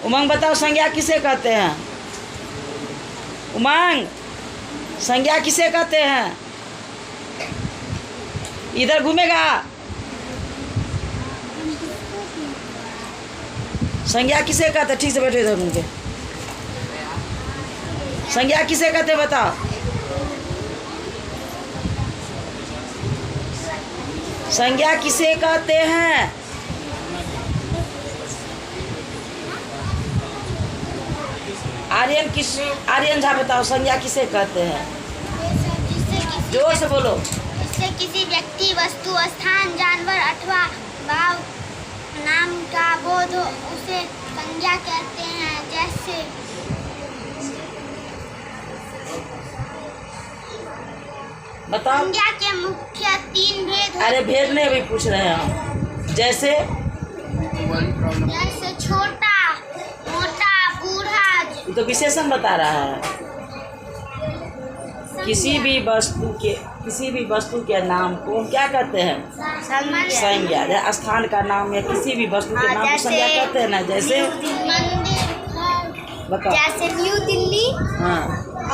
उमंग बताओ संज्ञा किसे कहते हैं? उमंग संज्ञा किसे कहते हैं? इधर घूमेगा। संज्ञा किसे कहते हैं? ठीक से बैठो इधर घूम के। संज्ञा किसे कहते हैं बताओ? संज्ञा किसे कहते हैं? आर्यन झा बताओ संज्ञा किसे कहते हैं? जोर से बोलो। इससे किसी व्यक्ति, वस्तु, स्थान, जानवर अथवा भाव नाम का बोध हो उसे संज्ञा कहते हैं। जैसे बताओ। संज्ञा के मुख्य 3 भेद। अरे भेद नहीं अभी पूछ रहे हैं हम। जैसे छोटा, मोटा, बूढ़ा। ये तो विशेषण बता रहा है। किसी भी वस्तु के नाम को हम क्या कहते हैं? संज्ञा। स्थान का नाम या किसी भी वस्तु के नाम को संज्ञा कहते हैं ना। जैसे बताओ। जैसे न्यू दिल्ली। हाँ।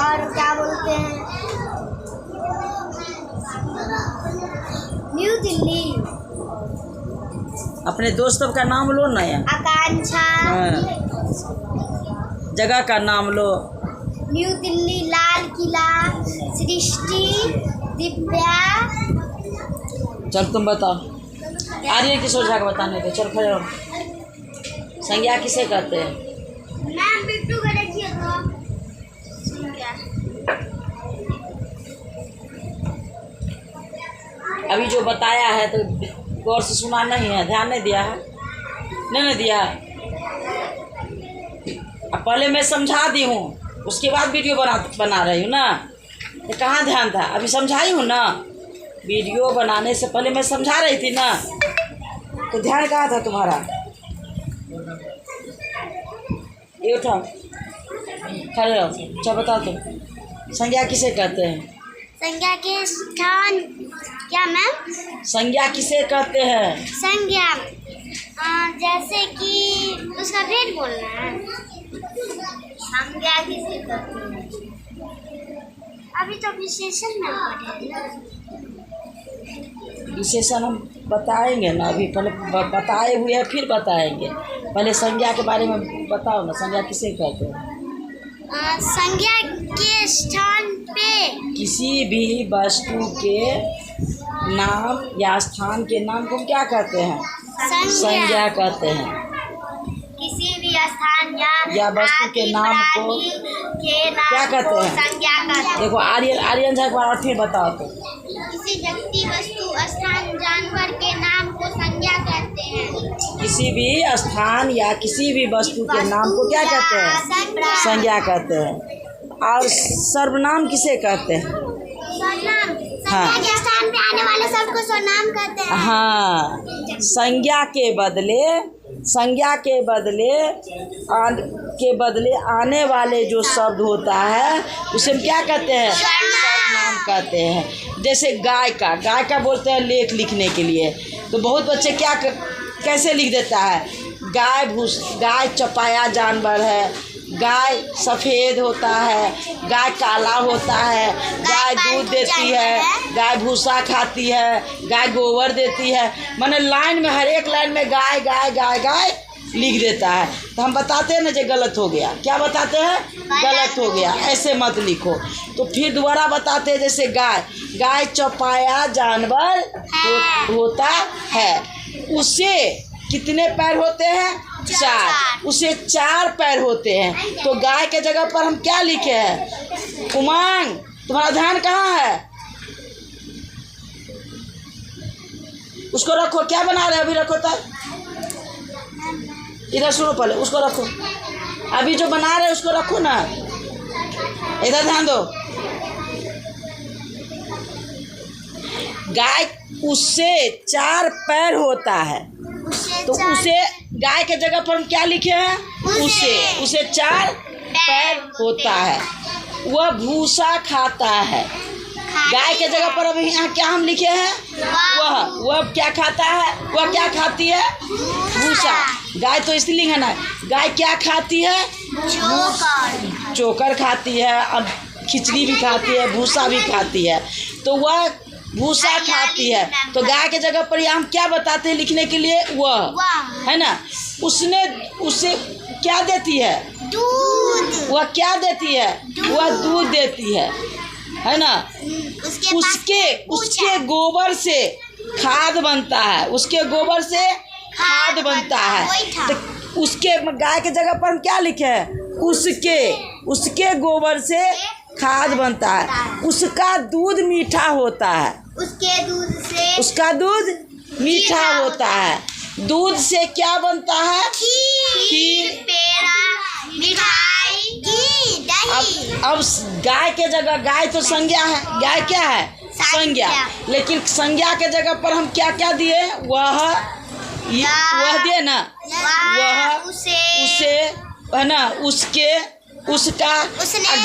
और क्या बोलते हैं? न्यू दिल्ली। अपने दोस्तों का नाम लो ना यार। आकांक्षा। हाँ। जगह का नाम लो। न्यू दिल्ली, लाल किला, सृष्टि, दिव्या। चल तुम बताओ। आर्य की सोचा का बताने दे। चल खड़े हो। संज्ञा किसे कहते हैं? मैम बिट्टू को देखिए तो। अभी जो बताया है तो गौर से सुना नहीं है, ध्यान नहीं दिया है। नहीं दिया है। अब पहले मैं समझा दी हूँ, उसके बाद वीडियो बना रही हूँ ना। तो कहाँ ध्यान था? अभी समझाई हूँ ना। वीडियो बनाने से पहले मैं समझा रही थी ना, तो ध्यान कहाँ था तुम्हारा? ये उठाओ, खड़े रहो। अच्छा बताओ तुम, संज्ञा किसे कहते हैं? संज्ञा के स्थान। क्या मैम? संज्ञा किसे कहते हैं? संज्ञा जैसे कि उसका भेद बोलना है। संज्ञा किसे कहते हैं? अभी तो विशेषण में पढ़े ना। विशेषण हम बताएंगे ना, अभी पहले बताए हुए हैं फिर बताएंगे। पहले संज्ञा के बारे में बताओ ना, संज्ञा किसे कहते हैं? संज्ञा के स्थान पे किसी भी वस्तु के नाम या स्थान के नाम को क्या कहते हैं? संज्ञा कहते हैं। किसी भी स्थान या वस्तु के नाम को क्या कहते हैं? संज्ञा कहते हैं। देखो आर्यन झा एक बार और फिर बताओ तो। किसी व्यक्ति, वस्तु, स्थान, जानवर के नाम को संज्ञा कहते हैं। किसी भी स्थान या किसी भी वस्तु के नाम को क्या कहते हैं? संज्ञा कहते हैं। और सर्वनाम किसे कहते हैं? सर्वनाम। संज्ञा के स्थान पे आने वाले शब्द को सर्वनाम कहते हैं। हाँ, संज्ञा के बदले आने वाले जो शब्द होता है उसे हम क्या कहते हैं? सर्वनाम कहते हैं। जैसे गाय का बोलते हैं लेख लिखने के लिए। तो बहुत बच्चे कैसे लिख देता है? गाय चपाया जानवर है, गाय सफ़ेद होता है, गाय काला होता है, गाय दूध देती है, गाय भूसा खाती है, गाय गोबर देती है। माने लाइन में, हर एक लाइन में गाय गाय गाय गाय लिख देता है। तो हम बताते हैं ना जो गलत हो गया। क्या बताते हैं? गलत हो गया, ऐसे मत लिखो। तो फिर दोबारा बताते हैं। जैसे गाय चौपाया जानवर होता है, उसे कितने पैर होते हैं? 4। उसे 4 पैर होते हैं। तो गाय के जगह पर हम क्या लिखे हैं? उमंग, तुम्हारा ध्यान कहाँ है? उसको रखो। क्या बना रहे अभी? रखो तब। इधर सुनो, पहले उसको रखो। अभी जो बना रहे उसको रखो ना। इधर ध्यान दो। गाय उससे 4 पैर होता है, तो उसे गाय के जगह पर हम क्या लिखे हैं? उसे 4 पैर होता है। वह भूसा खाता है। गाय के जगह पर अभी यहाँ क्या हम लिखे हैं? वह क्या खाता है? वह क्या खाती है? भूसा। गाय तो स्त्रीलिंग है ना। गाय क्या खाती है? चोकर खाती है, अब खिचड़ी भी खाती है, भूसा भी खाती है। तो वह भूसा खाती है। तो गाय के जगह पर हम क्या बताते हैं लिखने के लिए? वह है ना। उसने उसे क्या देती है? दूध। वह क्या देती है? वह दूध देती है ना। उसके गोबर से खाद बनता है। उसके गोबर से खाद बनता है। तो उसके गाय के जगह पर हम क्या लिखे हैं? उसके गोबर से खाद बनता है। उसका दूध मीठा होता है। उसका दूध मीठा होता है। दूध से क्या बनता है? खीर, पेड़ा, मिठाई, घी, दही। अब गाय के जगह, गाय तो संज्ञा है। गाय क्या है? संज्ञा। लेकिन संज्ञा के जगह पर हम क्या क्या दिए? वह दिए ना। वह उसे है ना। उसका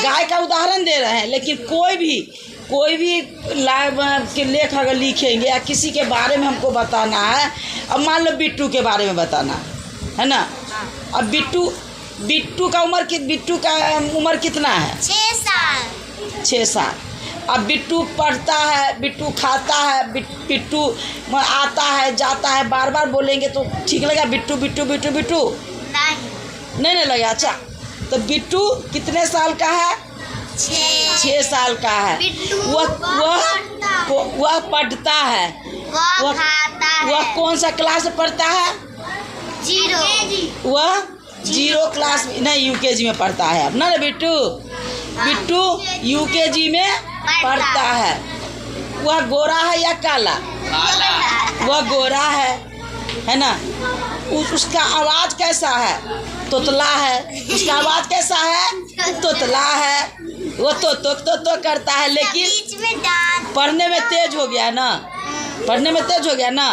गाय का उदाहरण दे रहे हैं। लेकिन कोई भी लाइव के लेख अगर लिखेंगे या किसी के बारे में हमको बताना है, अब मान लो बिट्टू के बारे में बताना है ना। अब बिट्टू का उम्र कितना है? 6 साल। अब बिट्टू पढ़ता है, बिट्टू खाता है, बिट्टू आता है जाता है। बार बार बोलेंगे तो ठीक लगेगा? बिट्टू बिट्टू बिट्टू बिट्टू नहीं लगेगा। अच्छा, तो बिट्टू कितने साल का है? 6 साल का है। वह पढ़ता है। वह कौन सा क्लास में पढ़ता है? 0। वह 0 क्लास नहीं, यूकेजी में पढ़ता है। अब ना बिट्टू यूकेजी में पढ़ता है। वह गोरा है या काला? वह गोरा है ना। उसका आवाज़ कैसा है? तोतला है। उसका आवाज़ कैसा है? तोतला है। वो तो करता है। लेकिन पढ़ने में तेज हो गया ना।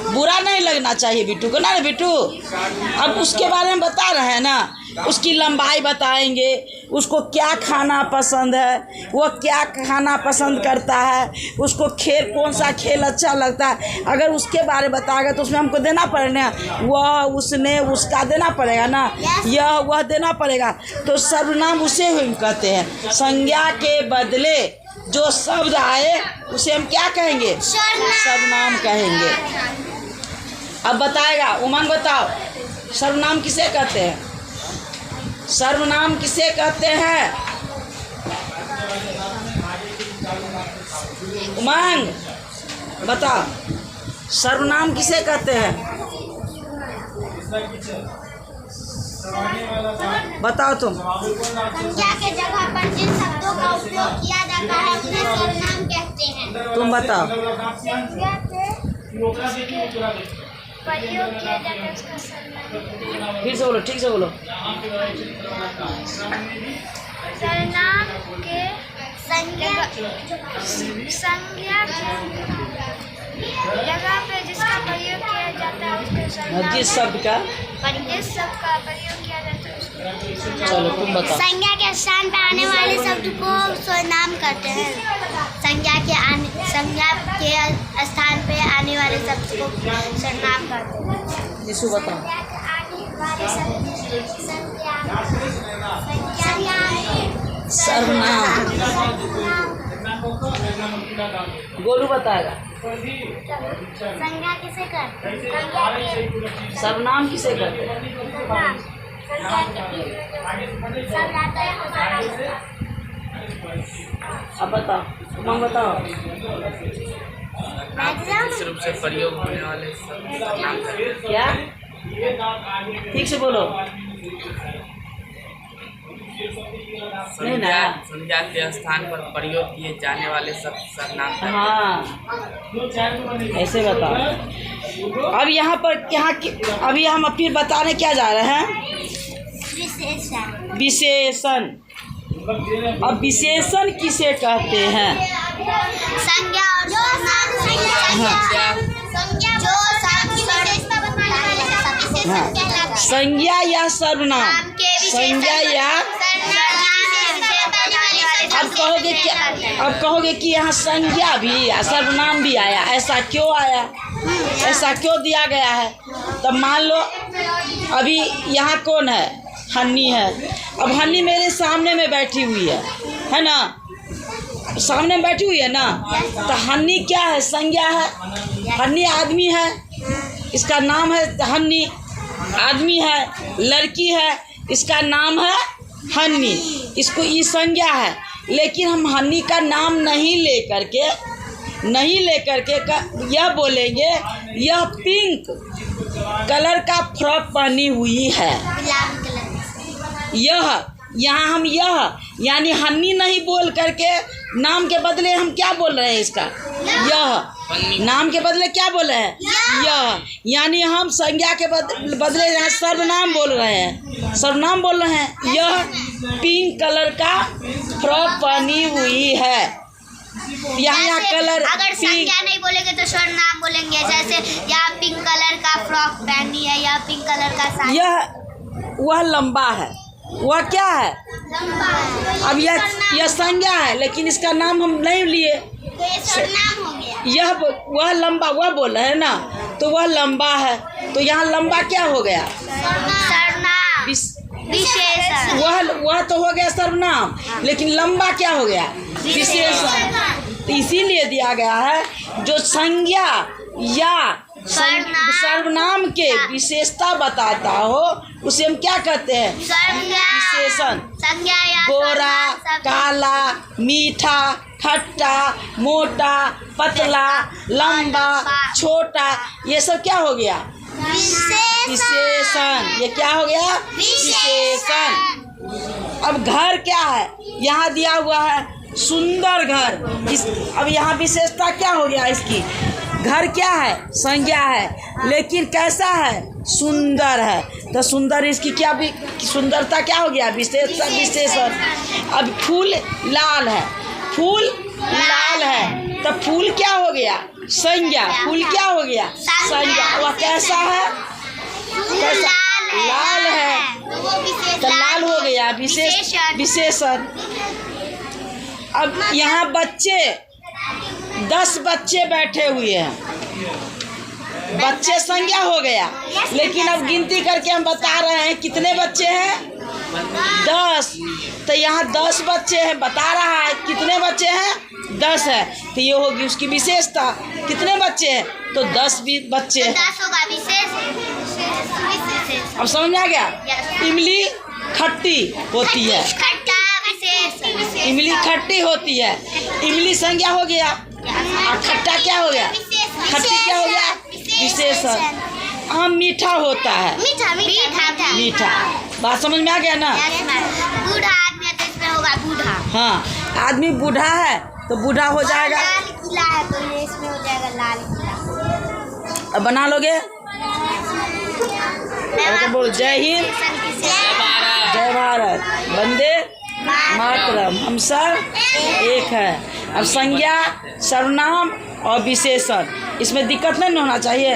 बुरा नहीं लगना चाहिए बिट्टू को ना। बिट्टू अब उसके बारे में बता रहे हैं ना। उसकी लंबाई बताएंगे, उसको क्या खाना पसंद है, वो क्या खाना पसंद करता है, उसको खेल कौन सा खेल अच्छा लगता है। अगर उसके बारे में बताएगा तो उसमें हमको देना पड़ेगा। वह, उसने, उसका देना पड़ेगा ना। यह वह देना पड़ेगा। तो सर्वनाम उसे हम कहते हैं। संज्ञा के बदले जो शब्द आए उसे हम क्या कहेंगे? सर्वनाम कहेंगे। अब बताएगा उमंग, बताओ सर्वनाम किसे कहते हैं? सर्वनाम किसे कहते हैं? उमंग बताओ, सर्वनाम किसे कहते हैं? बताओ तुम। संज्ञा के जगह पर जिन शब्दों का उपयोग किया जाता है उन्हें सर्वनाम कहते हैं। तुम बताओ। संज्ञा के प्रयोग किया जाता है उसका सर्वनाम। फिर से बोलो, ठीक से बोलो। सर्वनाम के संज्ञा जगह पे जिसका प्रयोग किया जाता है उसको सर्वनाम। जिस शब्द का प्रयोग किया जाता है उसको। चलो तुम बताओ। संज्ञा के स्थान पे आने वाले शब्द को सर्वनाम कहते हैं। संज्ञा के स्थान पे आने वाले शब्द को सर्वनाम कहते हैं। यीशु बताओ। सर्वनाम गोलू बताएगा। संज्ञा किसे कहते हैं? सर्वनाम किसे कहते हैं? अब बताओ, तुम बताओ। विशेष रूप से प्रयोग होने वाले सर्वनाम क्या? ठीक से बोलो। संज्ञा के स्थान पर प्रयोग किए जाने वाले शब्द सर्वनाम। हाँ, ऐसे बताओ। अब यहाँ पर अभी हम फिर बताने क्या जा रहे हैं? विशेषण। अब विशेषण किसे कहते हैं? संज्ञा और संज्ञा या सर्वनाम? संज्ञा या अब कहोगे क्या, अब कहोगे कि यहाँ संज्ञा भी या सर्वनाम भी आया, ऐसा क्यों आया, ऐसा क्यों दिया गया है? तब मान लो अभी यहाँ कौन है, हन्नी है। अब हन्नी मेरे सामने में बैठी हुई है ना, सामने में बैठी हुई है ना, तो हन्नी क्या है, संज्ञा है। हन्नी आदमी है, इसका नाम है हन्नी, आदमी है, लड़की है, इसका नाम है हन्नी, इसको ये संज्ञा है। लेकिन हम हन्नी का नाम नहीं लेकर के यह बोलेंगे यह पिंक कलर का फ्रॉक पहनी हुई है। यह यहाँ हम यह यानी हन्नी नहीं बोल करके नाम के बदले हम क्या बोल रहे हैं, इसका यह, नाम के बदले क्या बोल रहे हैं, यह, यानी हम संज्ञा के बदले यहाँ सर्वनाम बोल रहे हैं, सर्वनाम बोल रहे हैं। यह पिंक कलर का फ्रॉक पहनी हुई है। यहाँ कलर अगर संज्ञा नहीं बोलेंगे तो सर्वनाम बोलेंगे, जैसे यह पिंक कलर का फ्रॉक पहनी है, यह पिंक कलर का साड़ी। यह वह लंबा है, वह क्या है, अब यह संज्ञा है, लेकिन इसका नाम हम नहीं लिए, तो ये सर्वनाम हो गया। यह वह लंबा, वह बोल रहे हैं ना, तो वह लंबा है, तो यहाँ लंबा क्या हो गया, सर्वनाम, विशेषण। वह तो हो गया सर्वनाम, लेकिन लंबा क्या हो गया, विशेषण। तो इसीलिए दिया गया है जो संज्ञा या सर्वनाम के विशेषता बताता हो उसे हम क्या कहते हैं, विशेषण। गोरा, काला, मीठा, खट्टा, मोटा, पतला, लंबा, छोटा, ये सब क्या हो गया, विशेषण। ये क्या हो गया, विशेषण। अब घर क्या है, यहाँ दिया हुआ है सुंदर घर, अब यहाँ विशेषता क्या हो गया इसकी, घर क्या है, संज्ञा है, लेकिन कैसा है, सुंदर है, तो सुंदर इसकी क्या भी सुंदरता क्या हो गया, विशेषण। अब फूल लाल है, फूल लाल है, तो फूल क्या हो गया, संज्ञा, फूल क्या हो गया, संज्ञा। वह कैसा है, कैसा, लाल है, तो लाल हो गया विशेषण। अब यहाँ बच्चे 10 बच्चे बैठे हुए हैं, बच्चे संज्ञा हो गया, लेकिन अब गिनती करके हम बता रहे हैं कितने बच्चे हैं, 10। तो यहाँ 10 बच्चे हैं, बता रहा है कितने बच्चे हैं, 10 है, तो ये होगी उसकी विशेषता। कितने बच्चे हैं, तो 10 बच्चे हैं, 10 होगा विशेष। अब समझ में आ गया। इमली खट्टी होती है, इमली खट्टी होती है, इमली संज्ञा हो गया, और खट्टा क्या हो गया, खट्टी क्या हो गया, विशेषण। आम मीठा होता है, मीठा, बात समझ में आ गया ना। बूढ़ा आदमी है तो इसमें होगा बूढ़ा। हाँ, आदमी बूढ़ा है तो बूढ़ा हो जाएगा, लाल किला है तो ये इसमें हो जाएगा लाल किला। अब बना लोगे, बोल जय हिंद, जय भारत, वंदे मातरम, हम सब एक है। अब संज्ञा, सर्वनाम और विशेषण, इसमें दिक्कत नहीं होना चाहिए।